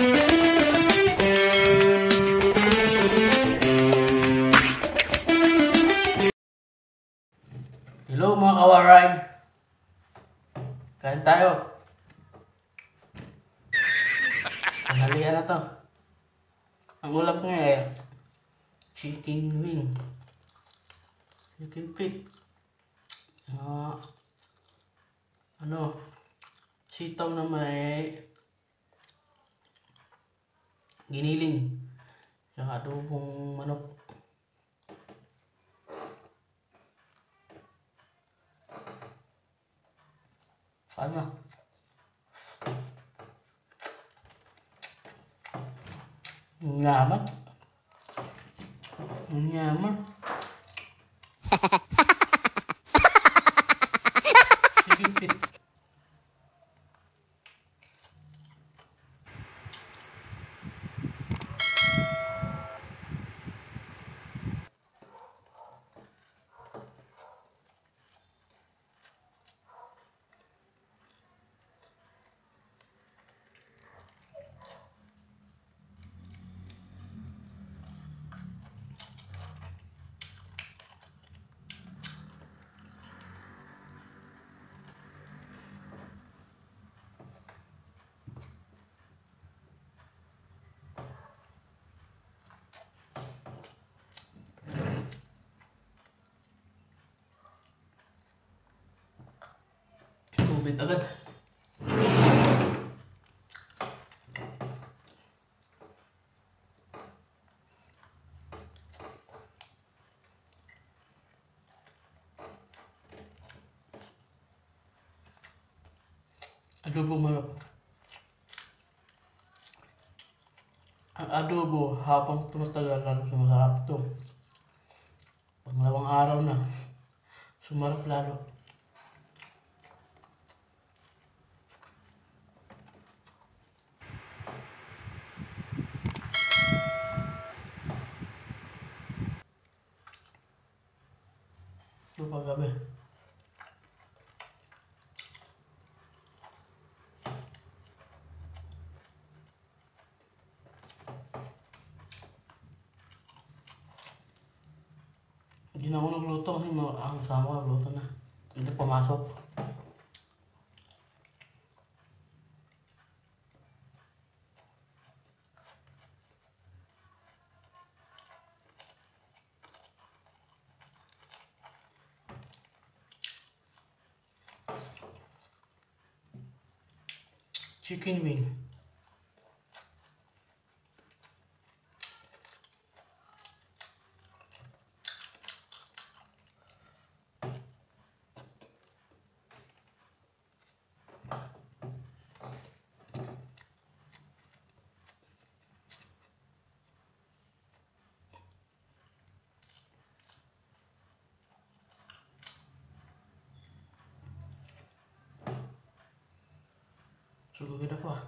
Hello mga kawaray. Kain tayo. Tanghalian na to. Ang ulam ko ngayon ay chicken wing. Chicken feet. Sitaw na may giniling. Saka adobong manok. Paano? Nyaman. Nyaman. Chicken feet. Tubig agad. Adobo manok. Ang adobo habang tumatagal lalo sumasarap ito. Pangalawang araw na sumarap lalo. Ito paggabi. Hindi na ako nagluto kasi ang kasama ko nagluto na. Hindi pumasok. Chicken wing. Sugugin ako ah.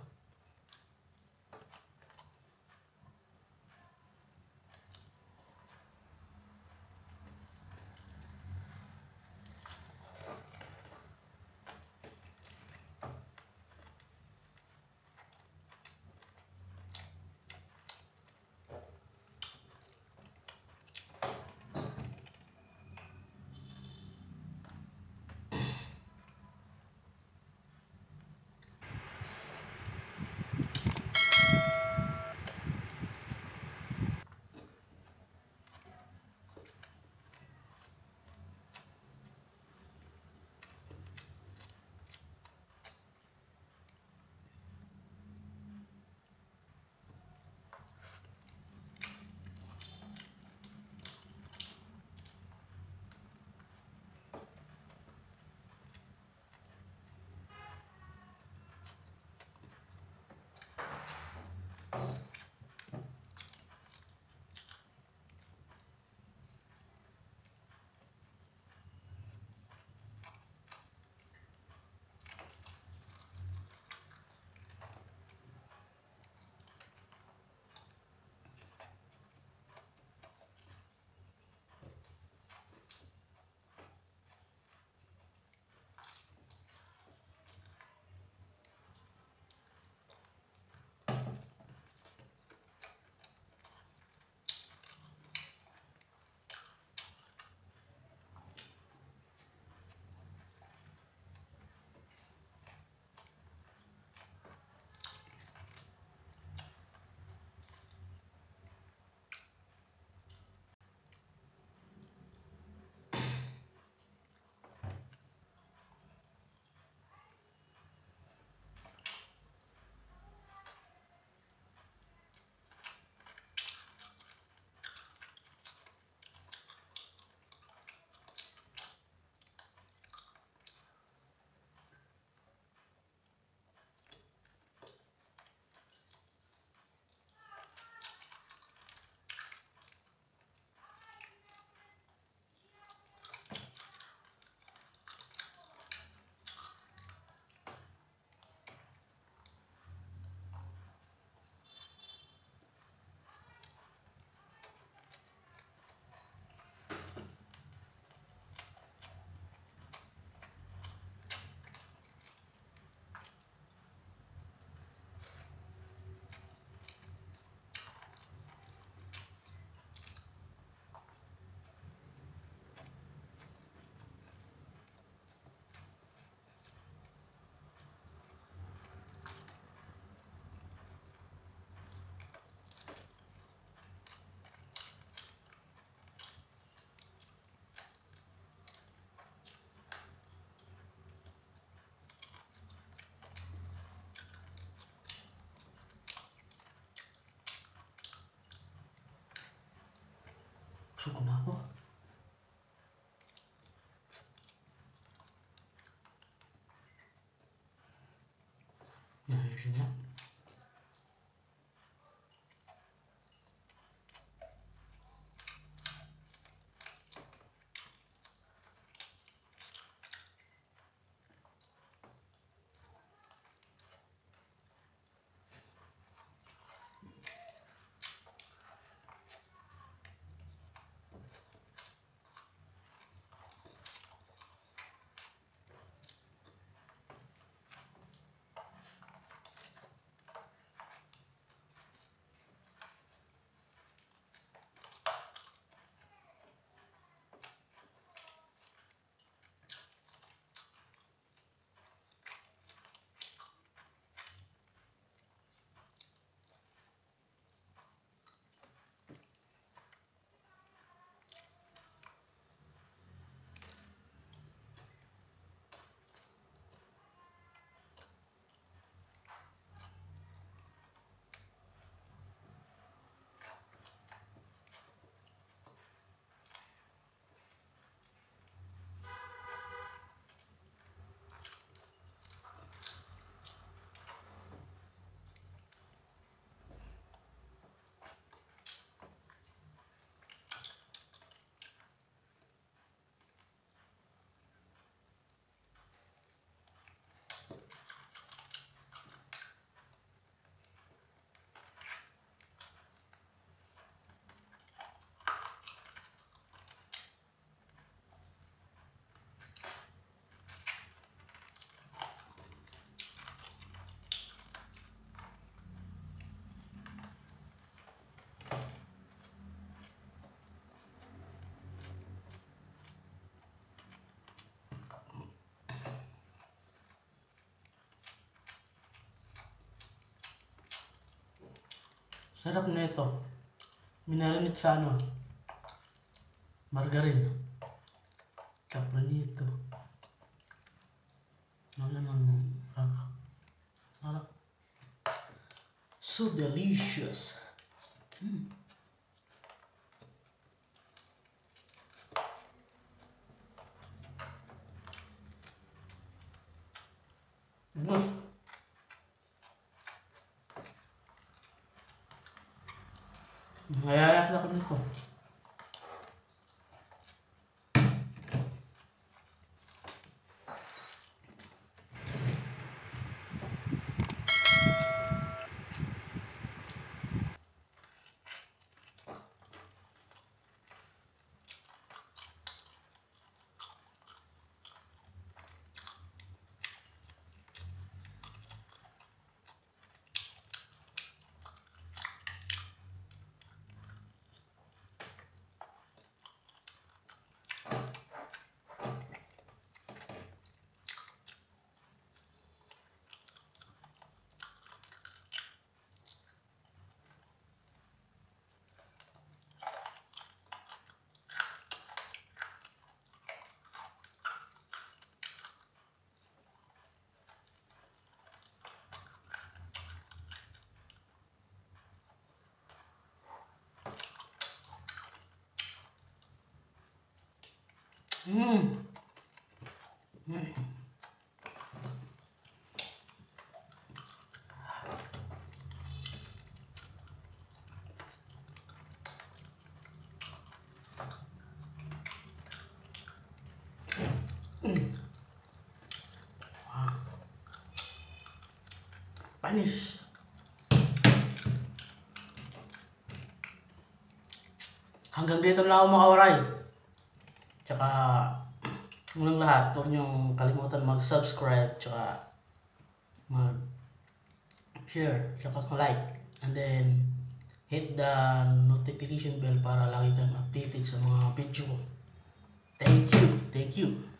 Suko na ako. Ayun na. Sarap na ito. Minarinate sa ano, margarine. Tapos nito. Nalaman mo. Sarap. So delicious. Mayayak na ko nito. Panis. Hanggang dito na ako makawaray. Tsaka, unang lahat, huwag niyong kalimutan mag-subscribe, tsaka mag-share, tsaka like. And then, hit the notification bell para lagi kang updated sa mga video ko. Thank you. Thank you.